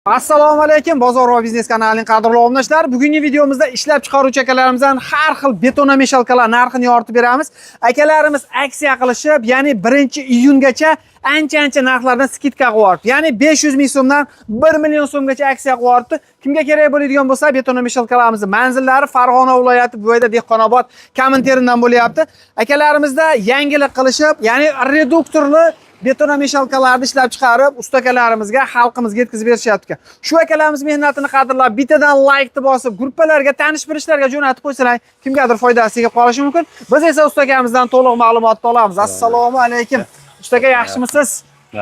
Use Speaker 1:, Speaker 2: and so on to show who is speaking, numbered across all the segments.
Speaker 1: Assalomu alaykum, Bozor va biznes kanalining qadrli obunachilari. Bugungi videomizda ishlab chiqaruvchi akalarimizdan har xil betonameshalkalar narxini yoritib beramiz. Akalarimiz aksiya qilishib, ya'ni 1-iyungacha ancha narxlardan skidka qo'yib, ya'ni 500 ming so'mdan 1 million so'mgacha aksiya qo'yibdi. Kimga kerak bo'ladigan bo'lsa, betonameshalkalarimiz manzillari Farg'ona viloyati Buvayda Dehqonobod Kominterndan bo'lyapti. Akalarimizda yangilik qilishib, ya'ni reduktorli betonameshalkalarni ishlab chiqarib, ustakalarimizga, xalqimizga yetkazib berishyapti. Shu akalarimiz mehnatini qadrlab, bittadan like bosib, gruppalarga, tanish-bilishlarga jo'natib qo'ysalar, kimgadir foydasiga qolishi mumkin. Biz esa ustakamizdan to'liq ma'lumot olamiz. Assalomu alaykum. Ustaka, yaxshimisiz?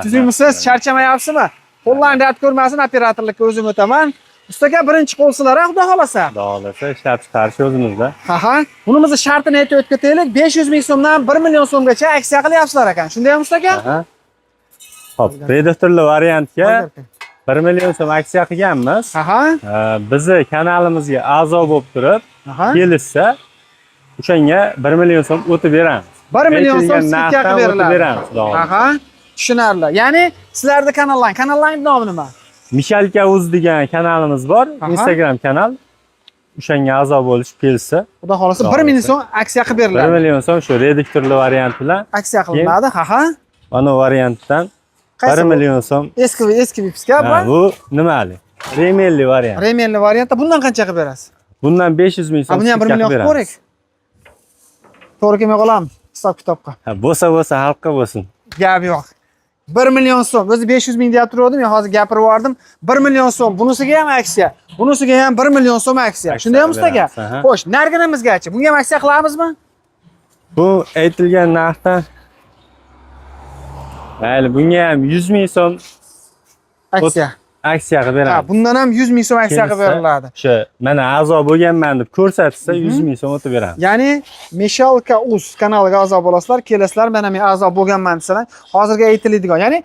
Speaker 1: Tuzukmisiz? Charchamayapsizmi? Qo'llarni dard ko'rmasin, operatorlikka o'zim o'taman. Ustaka, birinchi qo'lsizlar, xudo xolasa.
Speaker 2: Xudo xolasa ishlab chiqarish o'zimizda.
Speaker 1: Ha. Bunimizni shartini aytib o'tib ketaylik. 500 ming so'mdan 1 million so'mgacha aksiya qilyapsizlar ekan. Shundaymi ustaka?
Speaker 2: Xo'p, reduktorli variantga 1 million so'm aksiya qilganmiz. Bizni kanalimizga a'zo bo'lib turib, kelishsa, o'shanga 1 million so'm o'tib beramiz.
Speaker 1: 1 million so'm skidka qilib beramiz. Tushunarli. Ya'ni sizlarning kanallarning nomi nima? Mishalka.uz degan kanalimiz bor, Instagram kanal. O'shanga a'zo bo'lish kelsa, xudo xolasa 1 million so'm aksiya qilib beriladi.
Speaker 2: 1 million so'm shu reduktorli variant bilan
Speaker 1: aksiya qilinadi.
Speaker 2: Mana variantdan 1 million so'm.
Speaker 1: Eski vipska
Speaker 2: bu nimali? Remelli variant.
Speaker 1: Remelli variantda bundan qancha qilib berasiz?
Speaker 2: Bundan 500 ming so'm.
Speaker 1: Buni ham 1 million qilib ko'rak. To'g'ri kelmay qolamiz hisob kitobga.
Speaker 2: Bo'lsa xalqqa bo'lsin.
Speaker 1: Gap yo'q. 1 million so'm. O'zi 500 ming deb turgandim, men hozir gapirib yubordim. 1 million so'm. Bunisiga ham aksiya. Bunisiga ham 1 million so'm aksiya. Shundaymi ustaga? Xo'sh, narginimizgacha bunga ham aksiya qilamizmi?
Speaker 2: Bu aytilgan narxdan mayli, bunga ham 100 ming so'm aksiya qilib beramiz.
Speaker 1: Bundan ham 100 ming so'm aksiya qilib beriladi.
Speaker 2: O'sha mana a'zo bo'lganman deb ko'rsatsa 100 ming so'm o'tib beramiz.
Speaker 1: Ya'ni Mishalka.uz kanaliga a'zo bo'lasizlar, kelasizlar, mana men a'zo bo'lganman desalar, hozirga aytiladigan, ya'ni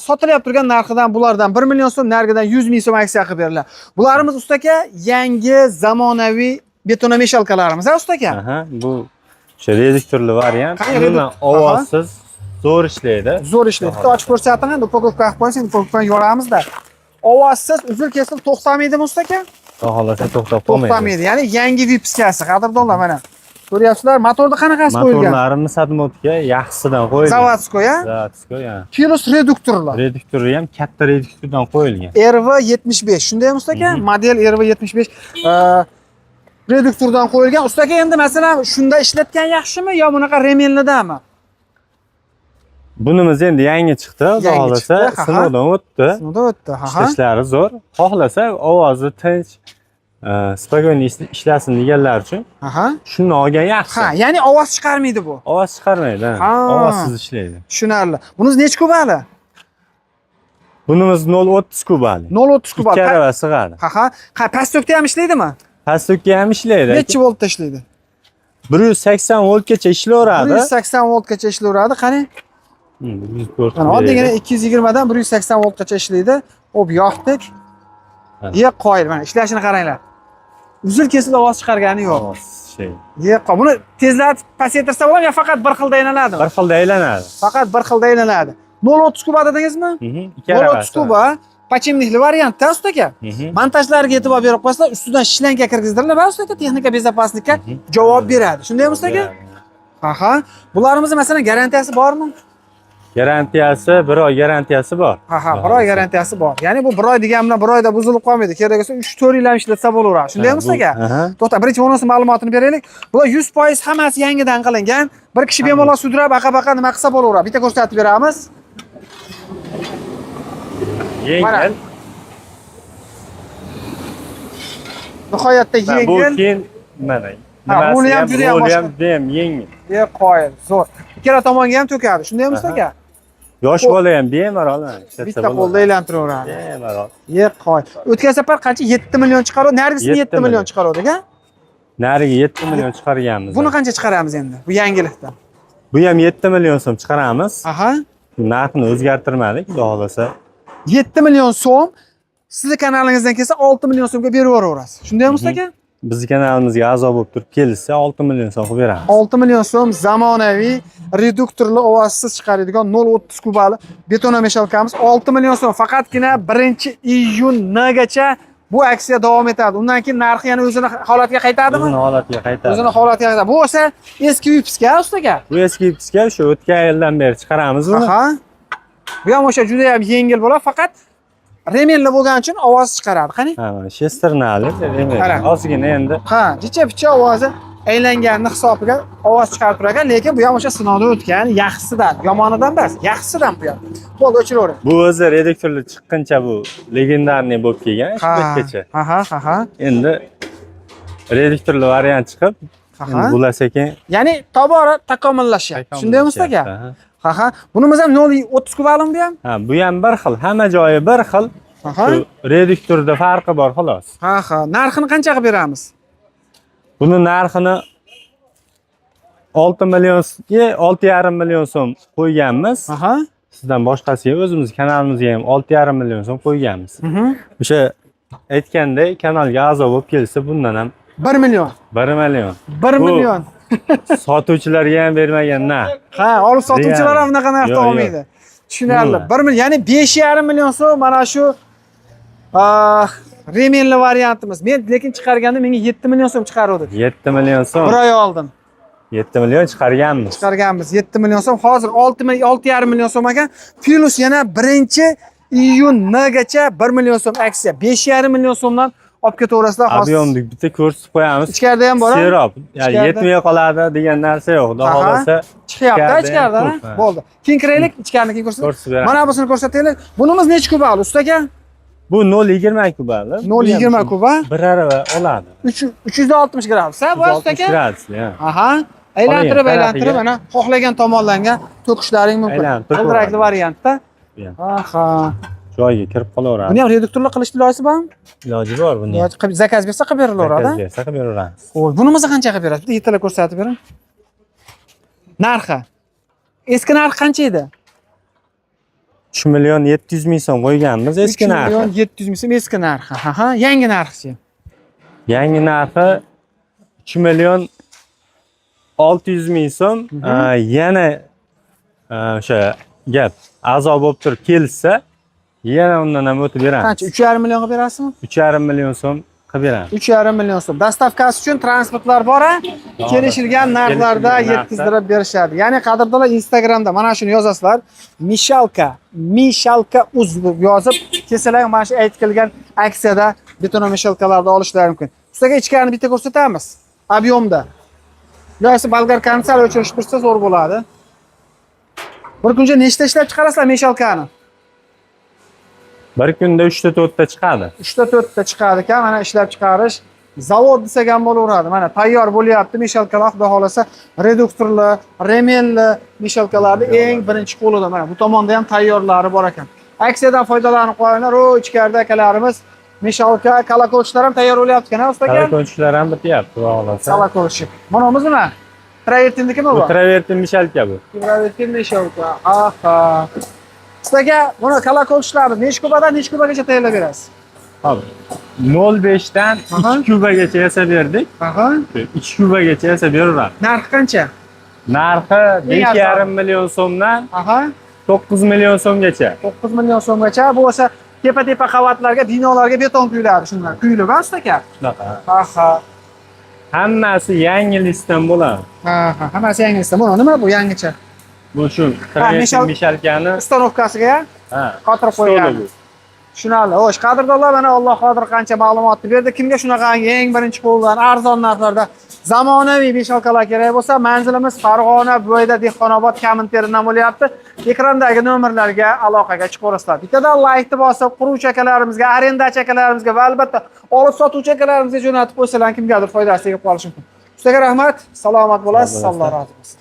Speaker 1: sotilayotib turgan narxidan bulardan 1 million so'm, nargidan 100 ming so'm aksiya qilib beriladi. Bularimiz ustaka yangi zamonaviy betonameshalkalarimiz, ustaka.
Speaker 2: Bu o'sha reduktorli variant, umuman ovozsiz zo'r ishlaydi.
Speaker 1: Zo'r ishlaydi. Bitta ochib ko'rsating, endi upakovka qilib qo'ysin, upakovkani yoramizda. Ovozsiz, uzil-kesil to'xtamaydimi ustaka?
Speaker 2: Xudo xolasa
Speaker 1: to'xtamaydi. Ya'ni yangi vipskasi, qadrdonlar, mana. Ko'ryapsizlar, motorni qanaqasi qo'yilgan?
Speaker 2: Motorlarimiz Sadmotga yaxshisidan qo'yilgan.
Speaker 1: Zavodskoy,
Speaker 2: Zavodskoy,
Speaker 1: Kilos reduktorlar.
Speaker 2: Reduktori ham katta reduktordan qo'yilgan.
Speaker 1: RV75, shundaymi ustaka? Model RV75 reduktordan qo'yilgan. Ustaka, endi masalan, shunda ishlatgan yaxshimi yo bunaqa remellidami?
Speaker 2: Bunimiz endi yangi chiqdi, xudo xolasa sinovdan o'tdi. Ishlashlari zo'r. Xohlasa ovozi tinch, spokойно ishlashin deganlar uchun. Shuni olgan yaxshi.
Speaker 1: Ya'ni ovoz chiqarmaydi bu.
Speaker 2: Ovoz chiqarmaydi, ovozsiz ishlaydi.
Speaker 1: Tushunarli. Bunimiz necha kubali?
Speaker 2: Bunimiz 0.30 kubali.
Speaker 1: 0.30 kubali.
Speaker 2: Ikki arava sig'adi.
Speaker 1: Pastokda ham ishlaydimi?
Speaker 2: Pastokda ham ishlaydi.
Speaker 1: Necha voltda ishlaydi?
Speaker 2: 180 voltgacha ishlayveradi.
Speaker 1: 180 voltgacha ishlayveradi, qani?
Speaker 2: 104.
Speaker 1: Oddiygina 220 dan 180 voltgacha ishlaydi. Hop, yoqdik. Qoyil, mana ishlashini qaranglar. Uzil-kesil ovoz chiqargani yo'q. Buni tezlatib pasaytirsa bo'ladimi yo faqat bir xilda aylanadimi?
Speaker 2: Bir xilda aylanadi.
Speaker 1: Faqat bir xilda aylanadi. 0.30 kuba dedingizmi? 0.30 kuba pachimlikli variantda ustaka. Montajlarga e'tibor berib qo'ysalar, ustidan shlanka kirgizdirilib, va ustaka texnika bezopaslikka javob beradi. Shundaymi ustaka? Bularimiz masalan garantiyasi bormi?
Speaker 2: Garantiyasi 1 oy garantiyasi bor.
Speaker 1: 1 oy garantiyasi bor. Ya'ni bu 1 oy degan bilan 1 oyda buzilib qolmaydi. Kerak bo'lsa 3-4 yil ham ishlatsa bo'laveradi. Shundaymi ustaka? To'xta, birinchi bonus ma'lumotini beraylik. Bular 100% hammasi yangidan qilingan. Bir kishi bemalol sudrab, baqa nima qilsa bo'laveradi. Bitta ko'rsatib beramiz.
Speaker 2: Yengil.
Speaker 1: Nihoyatda yengil.
Speaker 2: Bu keyin mana.
Speaker 1: Uni ham juda ham
Speaker 2: yengil.
Speaker 1: Qoyil, zo'r. Ikkala tomonga ham to'kadi. Shundaymi ustaka?
Speaker 2: Yosh bola ham bemalol
Speaker 1: bitta qo'lda aylantiraveraveradi.
Speaker 2: Bemalol.
Speaker 1: Qoyil. O'tgan safar qancha? 7 million chiqardi. Nargisini 7 million chiqardik-a?
Speaker 2: Nariga 7 million chiqarganmiz.
Speaker 1: Buni qancha chiqaramiz endi? Bu yangilikdan.
Speaker 2: Bu ham 7 million so'm chiqaramiz. Narxini o'zgartirmadik, xudo xolasa.
Speaker 1: 7 million so'm sizni kanalingizdan kelsa 6 million so'mga berib yuboraverasiz. Shundaymi ustaka?
Speaker 2: bizni kanalimizga a'zo bo'lib turib kelsa 6 million so'm qilib beramiz.
Speaker 1: 6 million so'm zamonaviy reduktorli ovozsiz chiqaradigan 0.30 kubali betonomeshalkamiz 6 million so'm. Faqatgina 1-iyungacha bu aksiya davom etadi. Undan keyin narxi yana o'zini holatiga qaytadimi?
Speaker 2: O'zini holatiga qaytadi.
Speaker 1: O'zini holatiga qaytadi. Bu esa eski vipiska ustaga.
Speaker 2: Bu eski vipiska shu o'tgan yildan beri chiqaramiz buni.
Speaker 1: Aha. Bu ham o'sha juda ham yengil bo'ladi, faqat remenli bo'lgani uchun ovoz chiqaradi. Qani?
Speaker 2: Ha, shesternali remen. Ozgina endi.
Speaker 1: Ha, jicha-picha ovozi aylanganini hisobiga ovoz chiqarib turar ekan, lekin bu ham o'sha sinovdan o'tgan, yaxshisidan, yomonidan emas, yaxshisidan bu ham. Bo'ldi, o'chiravering.
Speaker 2: Bu o'zi reduktorli chiqqancha bu legendarniy bo'lib kelgan shu paytgacha.
Speaker 1: Ha.
Speaker 2: Endi reduktorli variant chiqib, bular sekin,
Speaker 1: ya'ni tobora takomillashyapti. Shundaymi ustaga? Ha. Bunimiz ham 0.30 kubalimi bu ham?
Speaker 2: Ha, bu ham bir xil, hamma joyi bir xil. Shu reduktorda farqi bor xolos.
Speaker 1: Ha. Narxini qancha qilib beramiz?
Speaker 2: Buni narxini 6 million, 6,5 million so'm qo'yganmiz.
Speaker 1: Aha.
Speaker 2: Sizdan boshqasiga o'zimiz kanalimizga ham 6,5 million so'm qo'yganmiz. O'sha aytgandek kanalga a'zo bo'lib kelsa bundan ham
Speaker 1: 1 million.
Speaker 2: 1 million.
Speaker 1: 1 million.
Speaker 2: Sotuvchilarga ham bermagan narx.
Speaker 1: Ha, olib sotuvchilar ham bunaqa narxda olmaydi. Tushunarli. 1 million, ya'ni 5,5 million so'm mana shu remenli variantimiz. Men lekin chiqarganda menga 7 million so'm chiqaruvdi.
Speaker 2: 7 million so'm.
Speaker 1: Bir oy oldin.
Speaker 2: 7 million chiqarganmiz.
Speaker 1: 7 million so'm. Hozir 6,5 million so'm ekan. Plus yana 1-iyungacha 1 million so'm aksiya. 5,5 million so'mdan olib ketaverasizlar.
Speaker 2: Ob'yomni bitta ko'rsatib qo'yamiz.
Speaker 1: Ichkarida ham bor.
Speaker 2: Serob. Ya'ni yetmay qoladi degan narsa yo'q. Xudo xolasa
Speaker 1: chiqyapti ichkarida. Bo'ldi. Keyin kiraylik, ichkarini keyin ko'rsatamiz. Mana busini ko'rsataylik. Bunimiz necha kubali ustaga?
Speaker 2: Bu 0,20 kubali.
Speaker 1: 0,20 kuba.
Speaker 2: Bir arava oladi.
Speaker 1: 360 gradus, ha, bu ustaga?
Speaker 2: 360 gradus, ya.
Speaker 1: Aha. Aylantirib, mana xohlagan tomonlarga to'qishlaring mumkin. G'ildirakli variantda. Aha.
Speaker 2: Joyiga kirib qolaveradi.
Speaker 1: Buni ham reduktorli qilishni iloji bormi?
Speaker 2: Iloji bor buni.
Speaker 1: Zakaz bersa qilib berilaveradi.
Speaker 2: Zakaz bersa qilib beraveramiz.
Speaker 1: Xo'p, bunimizni qancha qilib berasiz? Bitta yetalab ko'rsatib bering. Narxi. Eski narx qancha edi?
Speaker 2: 3 million 700 ming so'm qo'yganmiz eski narxi.
Speaker 1: 3 million 700 ming so'm eski narxi. Ha, yangi narxi.
Speaker 2: Yangi narxi 3 million 600 ming so'm. Yana o'sha gap a'zo bo'lib turib kelsa, yana undan ham o'tib beramiz.
Speaker 1: Qancha? 3,5 million qilib berasizmi?
Speaker 2: 3,5 million so'm qilib beramiz.
Speaker 1: 3,5 million so'm. Dastavkasi uchun transportlar bor, kelishilgan narxlarda yetkazdirib berishadi. Ya'ni qadrdonlar Instagramda mana shuni yozasizlar. Mishalka uz yozib kelsalar mana shu aytilgan aksiyada betonomeshalkalarni olishlari mumkin. Ustaga ichkarini bitta ko'rsatamiz. Ob'yomda. Yo'qsa bolgarkani sal o'chirib tursa zo'r bo'ladi. Bir kunga nechta ishlab chiqarasizlar meshalkani? Bir kunda 3 ta 4 ta chiqadi. 3 ta 4 ta chiqadi ekan, mana ishlab chiqarish zavod desak ham bo'laveradi. Mana tayyor bo'lyapti meshalkalar, xudo xolasa reduktorli, remenli meshalkalarni eng birinchi qo'lida. Mana bu tomonda ham tayyorlari bor ekan. Aksiyadan foydalanib qo'yinglar. O ichkarida akalarimiz meshalka, kalakochlar ham tayyor bo'lyapti ekan, ustaga. Kalakochlar ham bityapti, xudo xolasa. Kalakochlar. Bunimizmi? Travertinnikimi bu? Travertin meshalka bu. Travertin meshalka. Aha. Ustaga buni kalakochlarni necha kubadan necha kubagacha tayyorlab berasiz? Hop. 0,5 dan 2 kubagacha yasab berdik. Aha. 2 kubagacha yasab beraveramiz. Narxi qancha? Narxi 5,5 million so'mdan 9 million so'mgacha. 9 million so'mgacha. Bu o'sha tepa-tepa qavatlarga, binolarga beton quyiladi shundan. Quyilib ustaga? Shunaqa. Aha. Hammasi yangi listdan bo'ladi. Hammasi yangi listdan. Buni nima bu yangicha? Bu shu meshalkani ustanovkasiga qotirib qo'ygan. Tushunarli. Xo'sh, qadrdonlar, mana Alloh qodir qancha ma'lumotni berdi. Kimga shunaqa eng birinchi qo'ldan arzon narxlarda zamonaviy meshalkalar kerak bo'lsa, manzilimiz Farg'ona bo'yida Dehqonobod Kaminteridan bo'lyapti. Ekrandagi nomerlarga aloqaga chiqaverasizlar. Bittadan laykni bosib, quruvchi akalarimizga, arendachi akalarimizga va albatta olib sotuvchi akalarimizga jo'natib qo'ysalar, kimgadir foydasi tegib qolishi mumkin. Ustaga rahmat, salomat bo'lasiz, Alloh razı olsun.